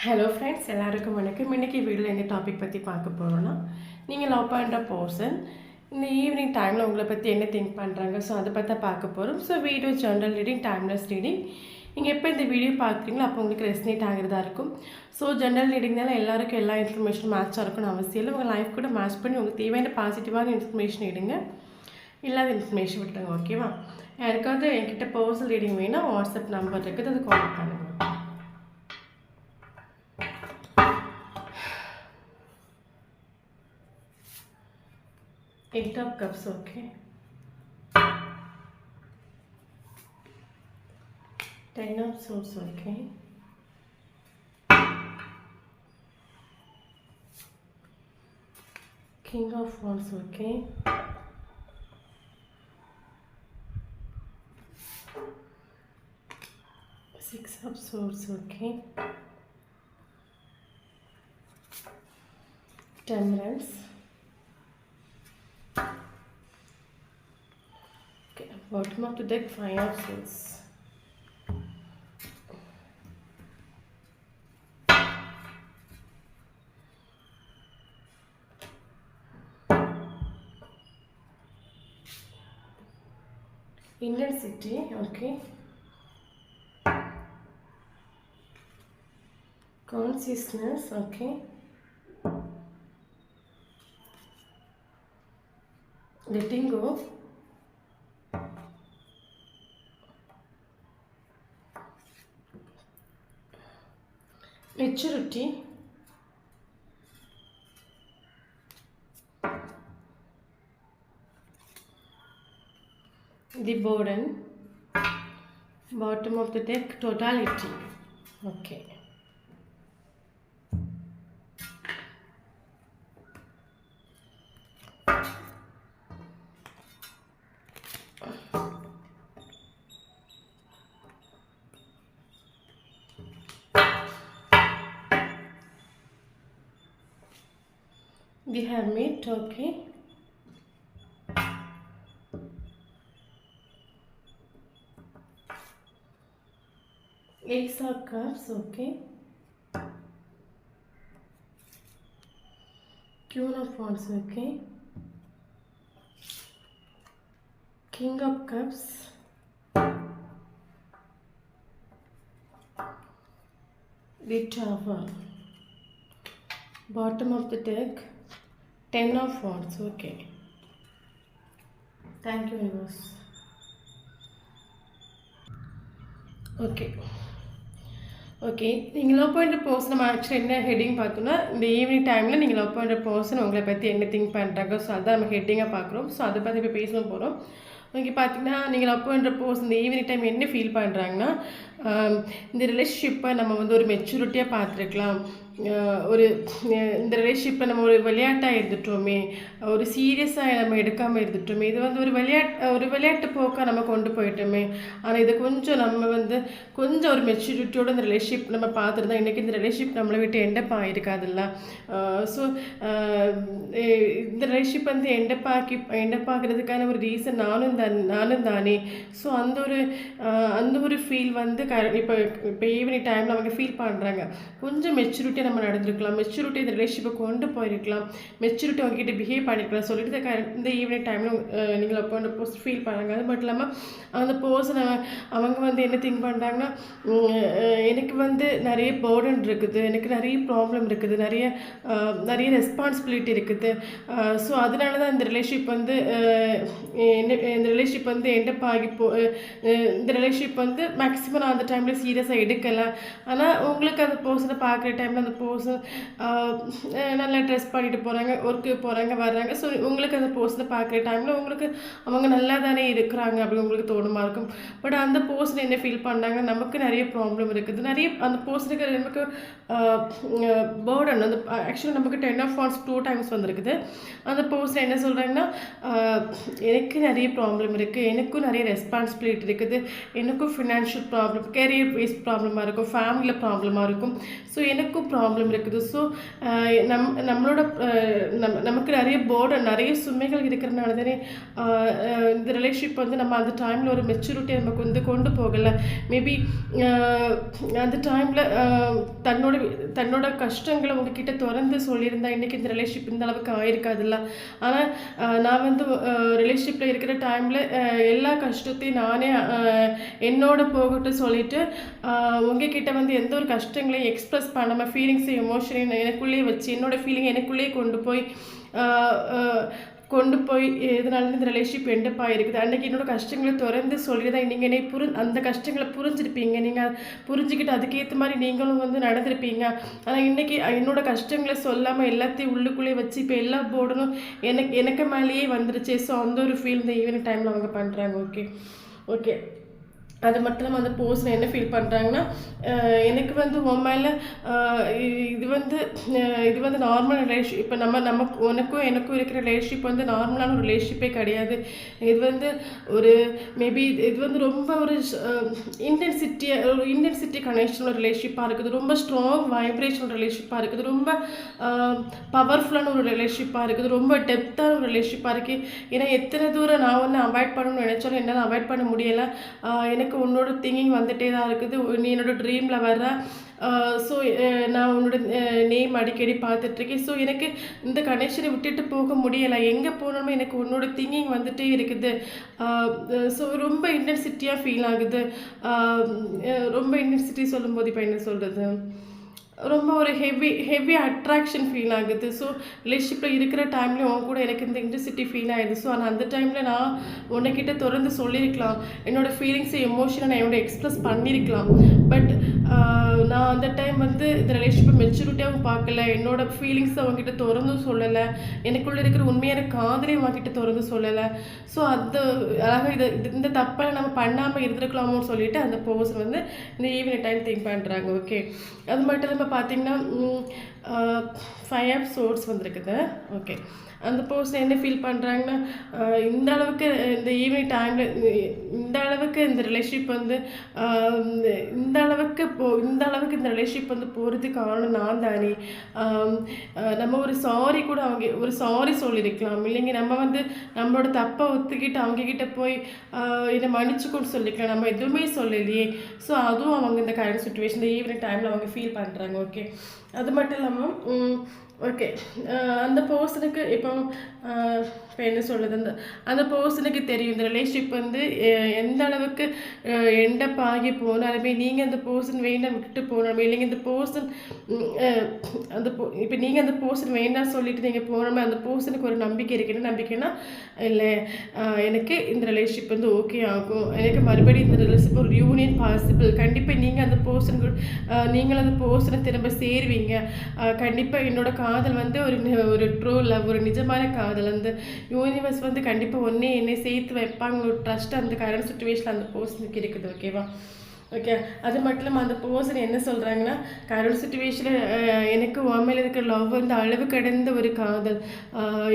Hello friends, எல்லாருக்கும் வணக்கம். இன்றைக்கி வீடியோவில் எந்த டாபிக் பற்றி பார்க்க போகிறோன்னா, நீங்கள் லவ் பண்ணுற பர்சன் இந்த ஈவினிங் டைமில் உங்களை பற்றி என்ன திங்க் பண்ணுறாங்க, ஸோ அதை பற்றி பார்க்க போகிறோம். So video general reading, timeless reading. நீங்கள் எப்போ இந்த வீடியோ பார்க்குறீங்களோ அப்போ உங்களுக்கு ரெஸ்னேட் ஆகிறதா இருக்கும். ஸோ ஜென்ரல் ரீடிங்னால எல்லாருக்கும் எல்லா இன்ஃபர்மேஷனும் மேட்சாக இருக்கும்னு அவசியம் இல்லை. உங்கள் லைஃப் கூட மேட்ச் பண்ணி உங்களுக்கு தேவையான பாசிட்டிவான இன்ஃபர்மேஷன் எடுங்க, இல்லாத இன்ஃபர்மேஷன் விட்டுருங்க. ஓகேவா? யாருக்காவது என்கிட்ட பர்சனல் ரீடிங் வேணும், வாட்ஸ்அப் நம்பர் இருக்குது, அது கால் பண்ணுங்கள். Eight of Cups, okay. Ten of Swords, okay. King of Wands, okay. Six of Swords, okay. Temperance. Okay, bottom of the deck, Five of Swords. Intensity, okay. Consciousness, okay. Letting go. Maturity. The burden. Bottom of the deck, totality. Okay. The Hermit, okay. Ace of Cups, okay. Queen of Wands, okay. King of Cups. The Tower. Bottom of the deck, Ten of Wands, okay. Thank you, universe. Okay. Okay, நீங்கள் love பண்ணுற person நம்ம actually என்ன heading பார்த்தோன்னா, இந்த evening டைமில் நீங்கள் love பண்ணுற person உங்களை பற்றி என்ன திங்க் பண்ணுறாங்க, ஸோ அதான் நம்ம ஹெட்டிங்காக பார்க்குறோம். ஸோ அதை பற்றி இப்போ பேச போகிறோம். ஓகே, பார்த்தீங்கன்னா நீங்கள் லவ் பண்ணுற பர்சன் இந்த ஈவினிங் டைம் என்ன ஃபீல் பண்ணுறாங்கன்னா, இந்த ரிலேஷன்ஷிப்பை நம்ம வந்து ஒரு மெச்சூரிட்டியாக பார்த்துருக்கலாம். ஒரு இந்த ரிலேஷன்ஷிப்பை நம்ம ஒரு விளையாட்டாக இருந்துட்டோமே, ஒரு சீரியஸாக நம்ம எடுக்காமல் இருந்துட்டோமே, இது வந்து ஒரு விளையாட்டு போக்காக நம்ம கொண்டு போயிட்டோமே. ஆனால் இது கொஞ்சம் நம்ம வந்து கொஞ்சம் ஒரு மெச்சூரிட்டியோட இந்த ரிலேஷன்ஷிப் நம்ம பார்த்துருந்தா இன்றைக்கி இந்த ரிலேஷன்ஷிப் நம்மளை விட்டு எண்டப் ஆகிருக்காதுல்ல. ஸோ இந்த ரிலேஷன்ஷிப் வந்து எண்டப் ஆகிறதுக்கான ஒரு ரீசன் நானும் தானே. ஸோ அந்த ஒரு ஃபீல் வந்து இப்போ ஈவினிங் டைமில் அவங்க ஃபீல் பண்ணுறாங்க. கொஞ்சம் மெச்சூரிட்டியாக நம்ம நடந்திருக்கலாம், மெச்சூரிட்டி இந்த ரிலேஷன்ஷிப்பை கொண்டு போயிருக்கலாம், மெச்சூரிட்டி அவங்ககிட்ட பிஹேவ் பண்ணிக்கலாம் சொல்லிட்டு இந்த ஈவினிங் டைமில் நீங்கள் அப்போ அந்த போஸ்ட் ஃபீல் பண்ணுறாங்க. அது மட்டும் இல்லாமல் அந்த பர்சன் அவங்க வந்து என்ன திங்க் பண்ணுறாங்கன்னா, எனக்கு வந்து நிறைய பேர்டன் இருக்குது, எனக்கு நிறைய ப்ராப்ளம் இருக்குது, நிறைய ரெஸ்பான்சிபிலிட்டி இருக்குது. ஸோ அதனால தான் இந்த ரிலேஷன்ஷிப் வந்து எண்டப் ஆகி இந்த ரிலேஷன்ஷிப் வந்து மேக்ஸிமம் நான் அந்த டைமில் சீரியஸாக எடுக்கலை. ஆனால் உங்களுக்கு அந்த பர்சனை பார்க்குற டைமில் அந்த பர்சன் நல்லா ட்ரெஸ் பண்ணிட்டு போகிறாங்க, ஒர்க்கு போகிறாங்க, வர்றாங்க. ஸோ உங்களுக்கு அந்த பர்சனை பார்க்குற டைமில் உங்களுக்கு அவங்க நல்லா தானே இருக்கிறாங்க அப்படி உங்களுக்கு தோணுமா இருக்கும். பட் அந்த பர்சன் என்ன ஃபீல் பண்ணாங்க, நமக்கு நிறைய ப்ராப்ளம் இருக்குது, அந்த பர்சனுக்கு நமக்கு பேர்டன் அந்த ஆக்சுவலி நமக்கு 10 of Wands 2 times வந்திருக்குது. அந்த பர்சன் என்ன சொல்கிறாங்கன்னா, எனக்கு நிறைய ப்ராப்ளம் இருக்குது, எனக்கும் நிறைய ரெஸ்பான்சிபிலிட்டி இருக்குது, எனக்கும் ஃபினான்ஷியல் ப்ராப்ளம் கேரியர் வைஸ் ப்ராப்ளமாக இருக்கும், ஃபேமிலியில் ப்ராப்ளமாக இருக்கும். ஸோ எனக்கும் ப்ராப்ளம் இருக்குது. ஸோ நம்மளோட நமக்கு நிறைய போர்டன், நிறைய சுமைகள் இருக்கிறனால தானே இந்த ரிலேஷன்ஷிப் வந்து நம்ம அந்த டைமில் ஒரு மெச்சூரிட்டியை நமக்கு வந்து கொண்டு போகலை. மேபி அந்த டைமில் தன்னோட கஷ்டங்களை உங்ககிட்ட திறந்து சொல்லியிருந்தா இன்றைக்கி இந்த ரிலேஷன்ஷிப் இந்த அளவுக்கு ஆயிருக்காதுல்ல. ஆனால் நான் வந்து ரிலேஷன்ஷிப்பில் இருக்கிற டைமில் எல்லா கஷ்டத்தையும் நானே என்னோட போகட்டும் சொல்லிட்டு உங்ககிட்ட வந்து எந்த ஒரு கஷ்டங்களையும் எக்ஸ்ப்ரெஸ் பண்ணாமல் ஃபீலிங்ஸை எமோஷனையும் எனக்குள்ளேயே வச்சு என்னோடய ஃபீலிங்கை எனக்குள்ளேயே கொண்டு போய் இதனால இந்த ரிலேஷன்ஷிப் எண்டப்பாக இருக்குது. அன்றைக்கி என்னோடய கஷ்டங்களை திறந்து சொல்லிதான் நீங்கள் அந்த கஷ்டங்களை புரிஞ்சிருப்பீங்க, நீங்கள் புரிஞ்சுக்கிட்டு அதுக்கேற்ற மாதிரி நீங்களும் வந்து நடந்திருப்பீங்க. ஆனால் இன்றைக்கி என்னோடய கஷ்டங்களை சொல்லாமல் எல்லாத்தையும் உள்ளுக்குள்ளேயே வச்சு இப்போ எல்லா போர்டனும் எனக்கு மேலேயே வந்துருச்சு. ஸோ அந்த ஒரு ஃபீல் இந்த ஈவினிங் டைமில் அவங்க பண்ணுறாங்க. ஓகே அது மட்டும் இல்லாமல் அந்த பர்சன் என்ன ஃபீல் பண்ணுறாங்கன்னா, எனக்கு வந்து உன் மேலே இது வந்து நார்மல் ரிலேஷன், இப்போ உனக்கும் எனக்கும் இருக்கிற ரிலேஷன்ஷிப் வந்து நார்மலான ஒரு ரிலேஷன்ஷிப்பே கிடையாது. இது வந்து ஒரு மேபி இது வந்து ரொம்ப ஒரு இன்டென்சிட்டி கனெக்ஷனோட ரிலேஷன்ஷிப்பாக இருக்குது, ரொம்ப ஸ்ட்ராங் வைப்ரேஷனோட ரிலேஷன்ஷிப்பாக இருக்குது, ரொம்ப பவர்ஃபுல்லான ஒரு ரிலேஷன்ஷிப்பாக இருக்குது, ரொம்ப டெப்த்தான ஒரு ரிலேஷன்ஷிப்பாக இருக்குது. ஏன்னா எத்தனை தூரம் நான் வந்து அவாய்ட் பண்ணணும்னு நினச்சாலும் என்னால் அவாய்ட் பண்ண முடியலை. எனக்கு உன்னோட திங்கிங் வந்துட்டே தான் இருக்குது, நீ என்னோட ட்ரீமில் வர்ற. ஸோ நான் உன்னோட நேம் அடிக்கடி பார்த்துட்ருக்கேன். ஸோ எனக்கு இந்த கனெக்ஷனை விட்டுட்டு போக முடியலை, எங்கே போனாலுமே எனக்கு உன்னோட திங்கிங் வந்துட்டே இருக்குது. ஸோ ரொம்ப இன்டென்சிட்டியாக ஃபீல் ஆகுது. ரொம்ப இன்டென்சிட்டி சொல்லும்போது இப்போ என்ன சொல்கிறது, ரொம்ப ஒரு ஹெவி அட்ராக்ஷன் ஃபீல் ஆகுது. ஸோ ரிலேஷன்ஷிப்பில் இருக்கிற டைம்லேயும் உன் கூட எனக்கு இந்த இன்டென்சிட்டி ஃபீல் ஆகிடுது. ஸோ ஆனால் அந்த டைமில் நான் உன்னைக்கிட்ட திறந்து சொல்லியிருக்கலாம், என்னோடய ஃபீலிங்ஸை எமோஷனை நான் என்னோட எக்ஸ்ப்ரெஸ் பண்ணியிருக்கலாம். பட் நான் அந்த டைம் வந்து இந்த ரிலேஷன்ஷிப்பை மெச்சூரிட்டியாகவும் பார்க்கல, என்னோடய ஃபீலிங்ஸை அவங்ககிட்ட திறந்தும் சொல்லலை, எனக்குள்ளே இருக்கிற உண்மையான காதலையும் அவங்ககிட்ட திறந்து சொல்லலை. ஸோ அந்த அழகாக இந்த தப்பை நம்ம பண்ணாமல் இருந்திருக்கலாமோன்னு சொல்லிட்டு அந்த பர்சன் வந்து இந்த ஈவினிங் டைம் திங்க் பண்ணுறாங்க. ஓகே அது மட்டும் இல்லாமல் பார்த்தீங்கன்னா 5 of Swords வந்திருக்குது. ஓகே அந்த பர்சன் என்ன ஃபீல் பண்ணுறாங்கன்னா, இந்த அளவுக்கு இந்த ஈவினிங் டைமில் இந்த அளவுக்கு இந்த ரிலேஷன்ஷிப் வந்து இந்த அளவுக்கு இந்த ரிலேஷன்ஷிப் வந்து போகிறதுக்கு காரணம் நான் தானே. நம்ம ஒரு சாரி கூட ஒரு சாரி சொல்லியிருக்கலாம், இல்லைங்க நம்ம வந்து நம்மளோட தப்பை ஒத்துக்கிட்டு அவங்கக்கிட்ட போய் என்னை மன்னிச்சுக்கூட சொல்லிக்கலாம், நம்ம எதுவுமே சொல்லலையே. ஸோ அதுவும் அவங்க இந்த கரண்ட் சுச்சுவேஷன் இந்த ஈவினிங் டைமில் அவங்க ஃபீல் பண்ணுறாங்க. ஓகே அது மட்டும் இல்லாமல் ஓகே அந்த பர்சனுக்கு இப்போ என்ன சொல்கிறது, அந்த பர்சனுக்கு தெரியும் இந்த ரிலேஷன்ஷிப் வந்து எந்த அளவுக்கு எண்டப் ஆகி போனாலுமே, நீங்கள் அந்த பர்சன் வேண்டாம் விட்டுட்டு போனாலுமே, இல்லைங்க இந்த பர்சன் இப்போ நீங்கள் அந்த பர்சன் வேண்டாம் சொல்லிட்டு நீங்கள் போனாலுமே அந்த பர்சனுக்கு ஒரு நம்பிக்கை இருக்குது. என்ன நம்பிக்கைன்னா, இல்லை எனக்கு இந்த ரிலேஷன்ஷிப் வந்து ஓகே ஆகும், எனக்கு மறுபடியும் இந்த ரிலேஷன்ஷிப் ஒரு யூனியன் பாசிபிள், கண்டிப்பாக நீங்கள் அந்த பர்சனை திரும்ப சேருவீங்க, கண்டிப்பாக என்னோட காதல் வந்து ஒரு ட்ரூ லவ், ஒரு நிஜமான காதல், அந்த யூனிவர்ஸ் வந்து கண்டிப்பாக என்னை சேர்த்து வைப்பாங்க, ஒரு ட்ரஸ்ட் அந்த கரண்ட் சுச்சுவேஷனில் அந்த பர்சனுக்கு இருக்குது. ஓகேவா ஓகே அது மட்டும் இல்லாமல் அந்த பர்சன் என்ன சொல்கிறாங்கன்னா, கரண்ட் சுச்சுவேஷனில் எனக்கு உன் மேலே இருக்கிற லவ் வந்து அளவு கடந்த ஒரு காதல்,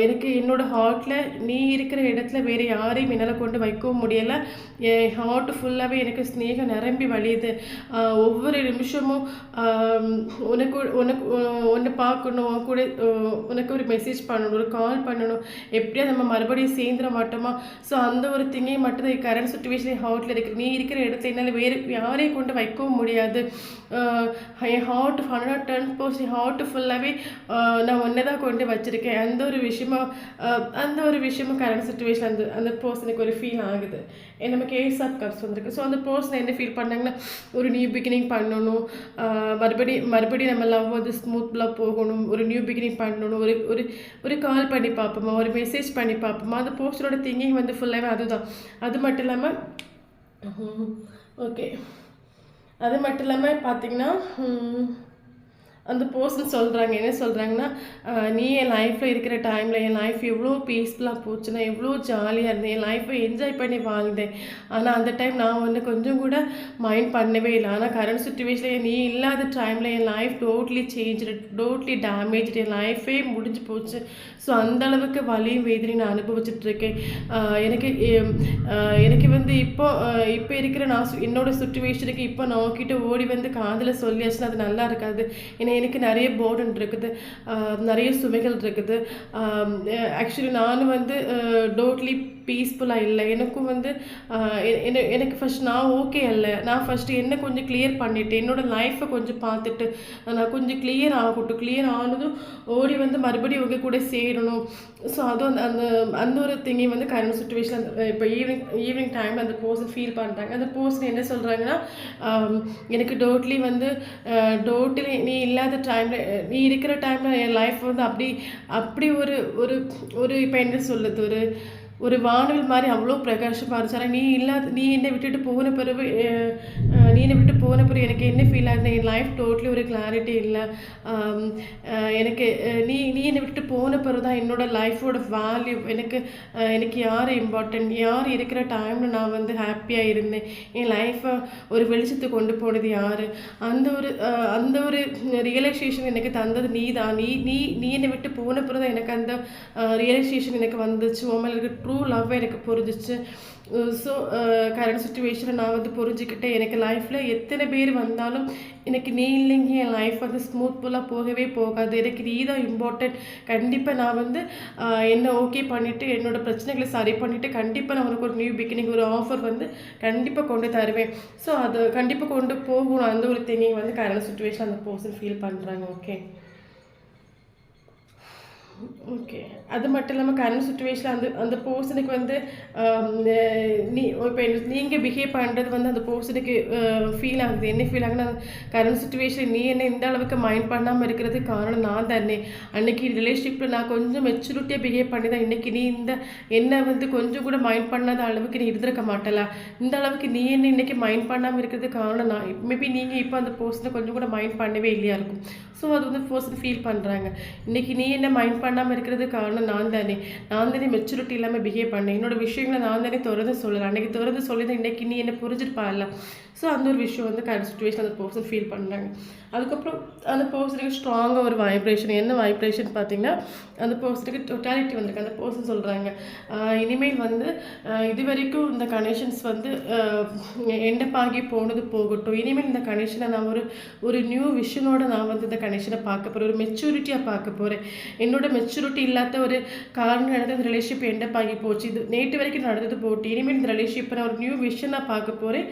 எனக்கு என்னோடய ஹார்ட்டில் நீ இருக்கிற இடத்துல வேறு யாரையும் என்னால் கொண்டு வைக்கவும் முடியலை, என் ஹார்ட் ஃபுல்லாகவே எனக்கு ஸ்நேகம் நிரம்பி வழியுது, ஒவ்வொரு நிமிஷமும் உன்னை பார்க்கணும், உன் கூட உனக்கு ஒரு மெசேஜ் பண்ணணும், ஒரு கால் பண்ணணும், எப்படியா நம்ம மறுபடியும் சேர்ந்துட மாட்டோமா. ஸோ அந்த ஒரு திங்கையும் மட்டும்தான் கரண்ட் சுச்சுவேஷன் என் ஹார்ட்டில் இருக்குது, நீ இருக்கிற இடத்துல என்னால் வேறு யாரையும் கொண்டு வைக்கவும் முடியாது, என் ஹார்ட் 110% ஹார்ட் ஃபுல்லாகவே நான் ஒன்றை தான் கொண்டு வச்சுருக்கேன். அந்த ஒரு விஷயமும் கரண்ட் சுச்சுவேஷன் அந்த பர்சனுக்கு ஒரு ஃபீல் ஆகுது. நமக்கு ஏஸ் ஆஃப் கப்ஸ் வந்திருக்கு. ஸோ அந்த பர்சன் என்ன ஃபீல் பண்ணாங்கன்னா, ஒரு நியூ பிகினிங் பண்ணணும், மறுபடியும் நம்ம லவ் வந்து ஸ்மூத்லாம் போகணும், ஒரு நியூ பிகினிங் பண்ணணும், ஒரு கால் பண்ணி பார்ப்போமா, ஒரு மெசேஜ் பண்ணி பார்ப்போமா. அந்த பர்சனோட திங்கிங் வந்து ஃபுல்லாகவே அதுதான். அது மட்டும் இல்லாமல் ஓகே அது மட்டும் இல்லாமல் பார்த்தீங்கன்னா அந்த பர்சன் சொல்கிறாங்க, என்ன சொல்கிறாங்கன்னா, நீ என் லைஃப்பில் இருக்கிற டைமில் என் லைஃப் எவ்வளோ பீஸ்ஃபுல்லாக போச்சுன்னா, எவ்வளோ ஜாலியாக இருந்தேன், என் லைஃப்பை என்ஜாய் பண்ணி வாழ்ந்தேன். ஆனால் அந்த டைம் நான் வந்து கொஞ்சம் கூட மைண்ட் பண்ணவே இல்லை. ஆனால் கரண்ட் சுச்சுவேஷனில் நீ இல்லாத டைமில் என் life totally change, totally damage, என் லைஃபே முடிஞ்சு போச்சு. ஸோ அந்தளவுக்கு வலியும் வேதனையும் நான் அனுபவிச்சுட்ருக்கேன். எனக்கு எனக்கு வந்து இப்போ இருக்கிற என்னோடய சுச்சுவேஷனுக்கு இப்போ நான் உங்ககிட்ட ஓடி வந்து காதில் சொல்லியாச்சுன்னா அது நல்லா இருக்காது. ஏன்னா எனக்கு நிறைய போர்டன் இருக்குது, நிறைய சுமைகள் இருக்குது. ஆக்சுவலி நானும் வந்து டோட்லி பீஸ்ஃபுல்லாக இல்லை. எனக்கும் வந்து எனக்கு ஃபஸ்ட் நான் ஓகே இல்லை. நான் ஃபஸ்ட்டு என்ன கொஞ்சம் கிளியர் பண்ணிவிட்டு என்னோடய லைஃப்பை கொஞ்சம் பார்த்துட்டு நான் கொஞ்சம் கிளியர் ஆகட்டும். கிளியர் ஆனதும் ஓடி வந்து மறுபடியும் உங்கள் கூட சேரணும். ஸோ அதுவும் அந்த அந்த ஒரு திங்கையும் வந்து கரண்ட் சுச்சுவேஷன் இப்போ ஈவினிங் டைமில் அந்த பர்சன் ஃபீல் பண்ணுறாங்க. அந்த பர்சன் என்ன சொல்கிறாங்கன்னா, எனக்கு டோட்லி வந்து டோட்டலி நீ இல்லாத டைமில், நீ இருக்கிற டைமில் என் லைஃப் வந்து அப்படி ஒரு ஒரு ஒரு இப்போ என்ன சொல்லுது, ஒரு வானவில் மாதிரி அவ்வளோ பிரகாசமாக இருந்துச்சு. ஆனால் நீ என்னை விட்டுட்டு போன பிறகு எனக்கு என்ன ஃபீல் ஆகுது, என் லைஃப் டோட்டலி ஒரு கிளாரிட்டி இல்லை. எனக்கு நீ என்னை விட்டுட்டு போன பிறகு தான் என்னோடய லைஃபோட வேல்யூ, எனக்கு யார் இம்பார்ட்டன்ட், யார் இருக்கிற டைமில் நான் வந்து ஹாப்பியாக இருந்தேன், என் லைஃப்பை ஒரு வெளிச்சத்துக்கு கொண்டு போனது யார், அந்த ஒரு ரியலைசேஷன் எனக்கு தந்தது நீ தான். நீ என்னை விட்டு போன பிறகு தான் எனக்கு அந்த ரியலைசேஷன் எனக்கு வந்துச்சு. உண்மையில் எனக்கு ட்ரூ லவ் எனக்கு புரிஞ்சிச்சு. ஸோ கரண்ட் சுச்சுவேஷனை நான் வந்து புரிஞ்சுக்கிட்டேன். எனக்கு லைஃப்பில் எத்தனை பேர் வந்தாலும் எனக்கு நீ இல்லைங்க என் லைஃப் வந்து ஸ்மூத்ஃபுல்லாக போகவே போகாது. எனக்கு நீ தான் இம்பார்ட்டன்ட். கண்டிப்பாக நான் வந்து என்ன ஓகே பண்ணிவிட்டு என்னோடய பிரச்சனைகளை சரி பண்ணிவிட்டு கண்டிப்பாக நான் உனக்கு ஒரு நியூ பிகினிங், ஒரு ஆஃபர் வந்து கண்டிப்பாக கொண்டு தருவேன். ஸோ அது கண்டிப்பாக கொண்டு போகணும். அந்த ஒரு திங்கிங் வந்து கரண்ட் சுச்சுவேஷன் அந்த பர்சன் ஃபீல் பண்ணுறாங்க. ஓகே. அது மட்டும் இல்லாமல் கரண்ட் சுச்சுவேஷனில் அந்த பர்சனுக்கு வந்து இப்போ நீங்கள் பிஹேவ் பண்ணுறது வந்து அந்த பர்சனுக்கு ஃபீல் ஆகுது. என்ன ஃபீல் ஆகுதுன்னா, கரண்ட் சுச்சுவேஷன் நீ என்ன இந்த அளவுக்கு மைண்ட் பண்ணாமல் இருக்கிறதுக்கு காரணம் நான் தானே. அன்றைக்கி ரிலேஷன்ஷிப்பில் நான் கொஞ்சம் மெச்சூரிட்டியாக பிஹேவ் பண்ணி தான் இன்றைக்கி நீ என்னை வந்து கொஞ்சம் கூட மைண்ட் பண்ணாத அளவுக்கு நீ இருந்திருக்க மாட்டல. இந்த அளவுக்கு நீ என்ன இன்றைக்கி மைண்ட் பண்ணாமல் இருக்கிறதுக்கு காரணம் நான். மேபி நீங்கள் இப்போ அந்த பர்சனை கொஞ்சம் கூட மைண்ட் பண்ணவே இல்லையா இருக்கும். ஸோ அது வந்து பர்சன் ஃபீல் பண்ணுறாங்க, இன்றைக்கி நீ என்ன மைண்ட் பண்ணாமல் இருக்கிறது காரணம் நான் தானே மெச்சூரிட்டி இல்லாமல் பிஹேவ் பண்ணேன், என்னோட விஷயங்களை நான் தானே திறந்து சொல்லலை, அன்றைக்கி திறந்து சொல்லி தான் இன்றைக்கி நீ என்ன புரிஞ்சிருப்பால. ஸோ அந்த ஒரு விஷயம் வந்து கரண்ட் சுச்சுவேஷன் அந்த பர்சன் ஃபீல் பண்ணுறாங்க. அதுக்கப்புறம் அந்த பர்சனுக்கு ஸ்ட்ராங்காக ஒரு வைப்ரேஷன், என்ன வைப்ரேஷன் பார்த்தீங்கன்னா, அந்த பர்சனுக்கு டோட்டாலிட்டி வந்திருக்கு. அந்த பர்சன் சொல்கிறாங்க, இனிமேல் வந்து இது வரைக்கும் இந்த கனெக்ஷன்ஸ் வந்து எண்டப்பாகி போனது போகட்டும். இனிமேல் இந்த கனெக்ஷனை நான் ஒரு நியூ விஷனோட நான் வந்து இந்த கனெக்ஷனை பார்க்க போகிறேன், ஒரு மெச்சூரிட்டியாக பார்க்க போகிறேன். என்னோட மெச்சூரிட்டி இல்லாத ஒரு காரணம் நடந்த இந்த ரிலேஷன்ஷிப் எண்டப்பாகி போச்சு, இது நேற்று வரைக்கும் நடந்தது போட்டு இனிமேல் இந்த ரிலேஷன்ஷிப்பை நான் ஒரு நியூ விஷனாக பார்க்க போகிறேன்.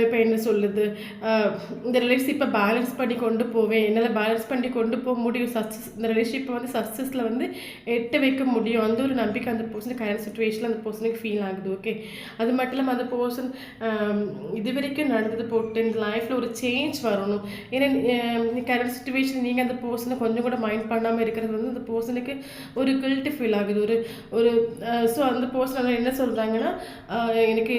இப்போ என்ன சொல்லுது, இந்த ரிலேஷன்ஷிப்பை பேலன்ஸ் பண்ணி கொண்டு போவேன், என்னால் பேலன்ஸ் பண்ணி கொண்டு போக முடியும், இந்த ரிலேஷன்ஷிப்பை வந்து சக்ஸஸில் வந்து எட்ட வைக்க முடியும். அந்த ஒரு நம்பிக்கை அந்த பர்சனுக்கு கரண்ட் சுச்சுவேஷனில் அந்த பர்சனுக்கு ஃபீல் ஆகுது. ஓகே. அது மட்டும் இல்லாமல் அந்த பர்சன் இது வரைக்கும் நடந்தது போட்டு இந்த லைஃப்பில் ஒரு சேஞ்ச் வரணும். ஏன்னா கரண்ட் சுச்சுவேஷன் நீங்கள் அந்த பர்சனை கொஞ்சம் கூட மைண்ட் பண்ணாமல் இருக்கிறது வந்து அந்த பர்சனுக்கு ஒரு கில்ட்டு ஃபீல் ஆகுது. ஸோ அந்த பர்சன் என்ன சொல்கிறாங்கன்னா, எனக்கு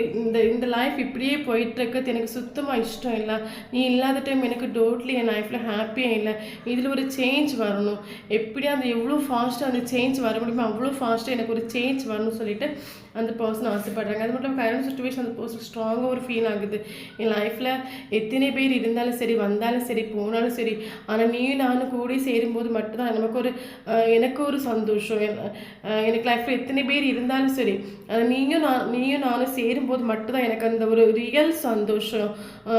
இந்த லைஃப் இப்படியே போயிட்டுருக்கிறது எனக்கு சுத்தமாக இஷ்டம் இல்லை, நீ இல்லாத டைம் எனக்கு டோட்லி என் லைஃப்பில் ஹாப்பியாக இல்லை, இதில் ஒரு சேஞ்ச் வரணும், எப்படியா அந்த எவ்வளோ ஃபாஸ்ட்டாக அந்த சேஞ்ச் வர முடியுமோ அவ்வளோ ஃபாஸ்ட்டாக எனக்கு ஒரு சேஞ்ச் வரணும்னு சொல்லிட்டு அந்த பர்சன் ஆசைப்படுறாங்க. அது மட்டும் கரண்ட் சுச்சுவேஷன் அந்த பர்சன் ஸ்ட்ராங்காக ஒரு ஃபீல் ஆகுது. என் லைஃப்பில் எத்தனை பேர் இருந்தாலும் சரி, வந்தாலும் சரி, போனாலும் சரி, ஆனால் நீயும் நானும் கூடி சேரும்போது மட்டும்தான் எனக்கு ஒரு சந்தோஷம். எனக்கு லைஃப்பில் எத்தனை பேர் இருந்தாலும் சரி, நீயும் நானும் சேரும்போது மட்டும்தான் எனக்கு அந்த ஒரு ரியல் சந்தோஷம்,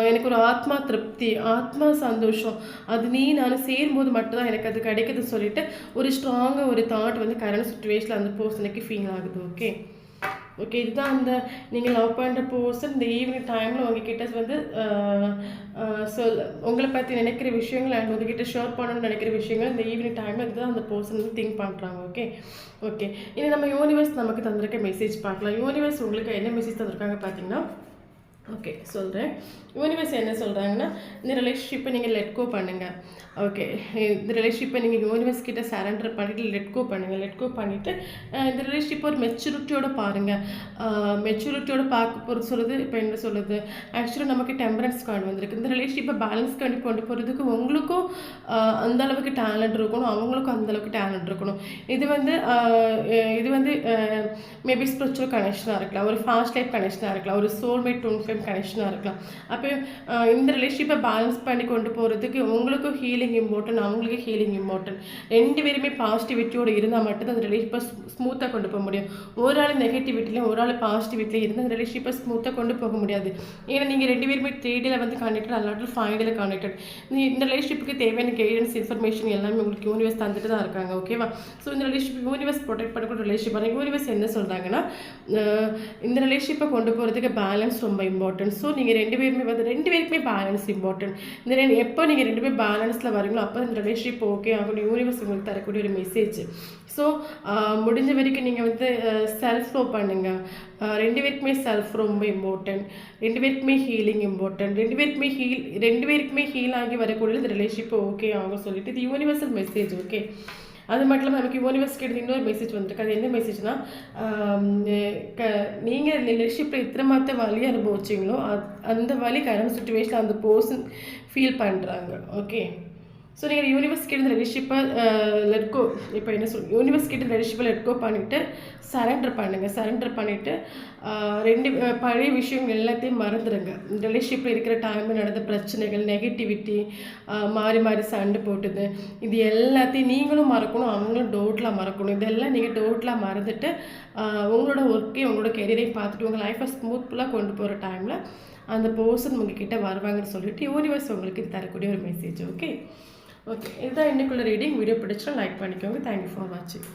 எனக்கு ஒரு ஆத்மா திருப்தி, ஆத்மா சந்தோஷம், அது நானும் சேரும்போது மட்டும்தான் எனக்கு அது கிடைக்குதுன்னு சொல்லிட்டு ஒரு ஸ்ட்ராங்காக ஒரு தாட் வந்து கரண்ட் சுச்சுவேஷனில் அந்த பர்சனுக்கு ஃபீல் ஆகுது. ஓகே. இதுதான் அந்த நீங்கள் லவ் பண்ணுற பர்சன் இந்த ஈவினிங் டைமில் உங்ககிட்ட வந்து உங்களை பற்றி நினைக்கிற விஷயங்கள் அண்ட் உங்ககிட்ட ஷேர் பண்ணணும்னு நினைக்கிற விஷயங்கள் இந்த ஈவினிங் டைமில் இதுதான் அந்த பர்சன் வந்து திங்க் பண்ணுறாங்க. ஓகே. இனி நம்ம யூனிவர்ஸ் நமக்கு தந்திருக்க மெசேஜ் பார்க்கலாம். யூனிவர்ஸ் உங்களுக்கு என்ன மெசேஜ் தந்திருக்காங்க பார்த்தீங்கன்னா, ஓகே சொல்கிறேன். யூனிவர்ஸ் என்ன சொல்கிறாங்கன்னா, இந்த ரிலேஷன்ஷிப்பை நீங்கள் லெட் கோ பண்ணுங்கள். ஓகே, இந்த ரிலேஷன்ஷிப்பை நீங்கள் யூனிவர்ஸ் கிட்ட சரண்டர் பண்ணிவிட்டு லெட் கோ பண்ணுங்கள். லெட் கோ பண்ணிவிட்டு இந்த ரிலேஷன்ஷிப்பை ஒரு மெச்சூரிட்டியோடு பாருங்கள். மெச்சூரிட்டியோடு பார்க்க போகிறது சொல்லுது. இப்போ என்ன சொல்லுது, ஆக்சுவலாக நமக்கு டெம்பரன்ஸ் கார்டு வந்திருக்கு. இந்த ரிலேஷன்ஷிப்பை பேலன்ஸ் பண்ணி கொண்டு போகிறதுக்கு உங்களுக்கும் அந்தளவுக்கு டேலண்ட் இருக்கணும், அவங்களுக்கும் அந்தளவுக்கு டேலண்ட் இருக்கணும். இது வந்து மேபி ஸ்பிரிச்சுவல் கனெக்ஷனாக இருக்கலாம், ஒரு ஃபாஸ்ட் லைஃப் கனெக்ஷனாக இருக்கலாம், ஒரு சோல்மேட் ட்வின் ஃப்ளேம் கனெக்ஷனாக இருக்கலாம். அப்போ இந்த ரிலேஷன்ஷிப்பை பேலன்ஸ் பண்ணி கொண்டு போகிறதுக்கு உங்களுக்கும் ஹீலிங் இம்பார்ட்டன்ட், அவங்களுக்கும் ஹீலிங் இம்பார்ட்டன்ட். 2 பேருமே பாசிட்டிவிட்டியோடு இருந்தால் மட்டும்தான் அந்த ரிலேஷன்ஷிப்பை ஸ்மூத்தாக கொண்டு போக முடியும். ஒரு ஆள் நெகட்டிவிட்டிலையும் ஒரு ஆள் பாசிட்டிவிட்டிலையும் இருந்து அந்த ரிலேஷன்ஷிப்பை ஸ்மூத்தாக கொண்டு போக முடியாது. ஏன்னா நீங்கள் 2 பேருமே 3Dயில் வந்து கனெக்டட், அல்லாட்டில் 5Dயில் கனெக்டட். இந்த ரிலேஷன்ஷிப்புக்கு தேவையான கைடன்ஸ் இன்ஃபர்மேஷன் எல்லாமே உங்களுக்கு யூனிவர்ஸ் தந்துட்டு தான் இருக்காங்க. ஓகேவா? ஸோ இந்த ரிலேஷன்ஷிப் யூனிவர்ஸ் ப்ரொடெக்ட் பண்ணக்கூடிய ரிலேஷன்ஷிப். யூனிவர்ஸ் என்ன சொல்கிறாங்கன்னா, இந்த ரிலேஷன்ஷிப்பை கொண்டு போகிறதுக்கு பேலன்ஸ் ரொம்ப இம்பார்ட்டன்ட். ஸோ நீங்கள் 2 பேருக்குமே பேலன்ஸ் இம்பார்ட்டன்ட். எப்போ நீங்கள் 2 பேர் பேலன்ஸில் வரீங்களோ அப்போ இந்த ரிலேஷன்ஷிப் ஓகே ஆகணும். யூனிவர்ஸ் உங்களுக்கு தரக்கூடிய ஒரு மெசேஜ். ஸோ முடிஞ்ச வரைக்கும் நீங்கள் வந்து செல்ஃப் லவ் பண்ணுங்கள். 2 பேருக்குமே செல்ஃப் ரொம்ப இம்பார்ட்டன்ட். 2 பேருக்குமே ஹீலிங் இம்பார்ட்டன்ட். 2 பேருக்குமே ஹீல் ஆகி வரக்கூடிய இந்த ரிலேஷன்ஷிப் ஓகே ஆகும் சொல்லிட்டு இது யூனிவர்சல் மெசேஜ். ஓகே, அது மட்டும் இல்லாமல் நமக்கு யூனிவர்ஸ் கிட்ட இன்னொரு மெசேஜ் வந்துருக்கு. அது என்ன மெசேஜ்னா, நீங்கள் ரிலேஷன்ஷிப்பில் இத்தனை மாத வலி அனுபவிச்சிங்களோ அந்த வலி கரண்ட் சுச்சுவேஷனில் அந்த பர்சன் ஃபீல் பண்ணுறாங்க. ஓகே, ஸோ நீங்கள் யூனிவர்ஸ் கிட்ட இந்த ரிலேஷன்ஷிப்பை லெட்கோ, இப்போ என்ன யூனிவர்ஸ் கிட்ட இந்த ரிலேஷன்ஷிப்பை லெட்கோ பண்ணிவிட்டு சரண்டர் பண்ணுங்கள். சரண்டர் பண்ணிவிட்டு 2 பழைய விஷயங்கள் எல்லாத்தையும் மறந்துடுங்க. இந்த ரிலேஷன்ஷிப்பில் இருக்கிற டைமில் நடந்த பிரச்சனைகள், நெகட்டிவிட்டி, மாறி மாறி சண்டை போட்டுது, இது எல்லாத்தையும் நீங்களும் மறக்கணும், அவங்களும் டோட்டலாக மறக்கணும். இதெல்லாம் நீங்கள் டோட்டலாக மறந்துட்டு உங்களோட ஒர்க்கையும் உங்களோட கெரியரையும் பார்த்துட்டு உங்கள் லைஃப்பை ஸ்மூத்ஃபுல்லாக கொண்டு போகிற டைமில் அந்த பர்சன் உங்ககிட்ட வருவாங்கன்னு சொல்லிட்டு யூனிவர்ஸ் உங்களுக்கு தரக்கூடிய ஒரு மெசேஜ். ஓகே, இதுதான் இன்னைக்குள்ள ரீடிங். வீடியோ பிடிச்சா லைக் பண்ணிக்கோங்க. தேங்க்யூ ஃபார் வாட்சிங்.